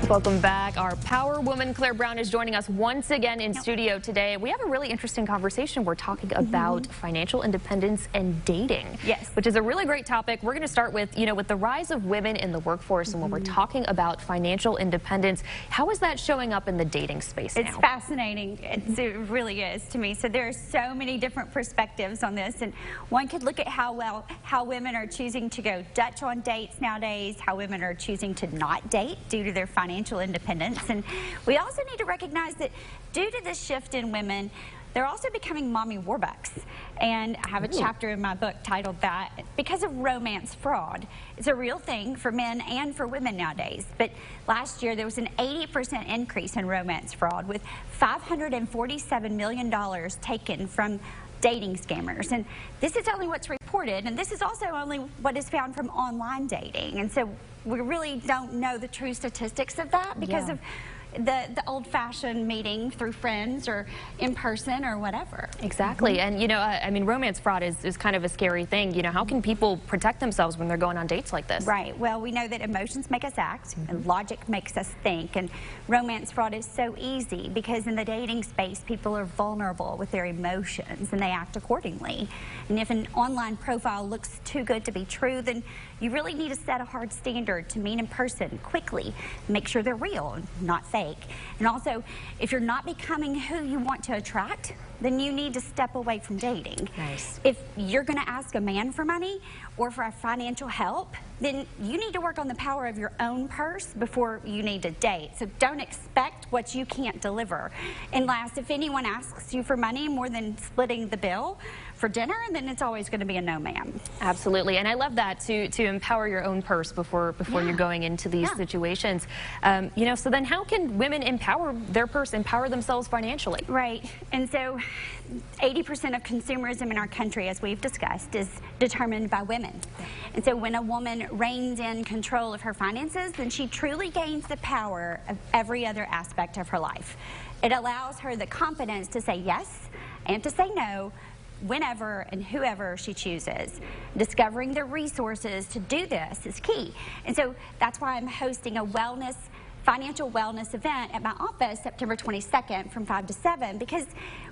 Welcome back. Our power woman Claire Brown is joining us once again in studio today. We have a really interesting conversation. We're talking about financial independence and dating. Yes. Which is a really great topic. We're going to start with, with the rise of women in the workforce and when we're talking about financial independence, how is that showing up in the dating space now? It's fascinating. It really is to me. So there are so many different perspectives on this, and one could look at how women are choosing to go Dutch on dates nowadays, how women are choosing to not date due to their financial independence. And we also need to recognize that due to this shift in women, they're also becoming mommy warbucks. And I have a chapter in my book titled that, because of romance fraud. It's a real thing for men and for women nowadays. But last year there was an 80% increase in romance fraud, with $547 million taken from dating scammers. And this is only what's reported, and this is also only what is found from online dating. And so we really don't know the true statistics of that because of the old-fashioned meeting through friends or in person or whatever. Exactly. And I mean, romance fraud is kind of a scary thing. How can people protect themselves when they're going on dates like this? Right. Well, we know that emotions make us act and logic makes us think, and romance fraud is so easy because in the dating space people are vulnerable with their emotions and they act accordingly. And if an online profile looks too good to be true, then you really need to set a hard standard to meet in person quickly. Make sure they're real, not fake. And also, if you're not becoming who you want to attract, then you need to step away from dating. Nice. If you're going to ask a man for money or for financial help, then you need to work on the power of your own purse before you need to date. So don't expect what you can't deliver. And last, if anyone asks you for money more than splitting the bill for dinner, then it's always going to be a no, ma'am. Absolutely. And I love that, to empower your own purse before you're going into these situations. So then how can women empower their purse, empower themselves financially? Right. And so 80% of consumerism in our country, as we've discussed, is determined by women. And so when a woman reins in control of her finances, then she truly gains the power of every other aspect of her life. It allows her the confidence to say yes and to say no whenever and whoever she chooses. Discovering the resources to do this is key. And so that's why I'm hosting a financial wellness event at my office September 22nd from 5 to 7, because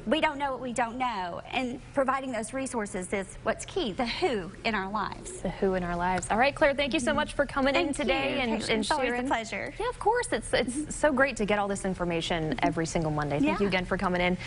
we don't know what we don't know, and providing those resources is what's key, the who in our lives. The who in our lives. All right, Claire, thank you so much for coming in today and sharing. It's always a pleasure. Yeah, of course. It's so great to get all this information every single Monday. Thank you again for coming in.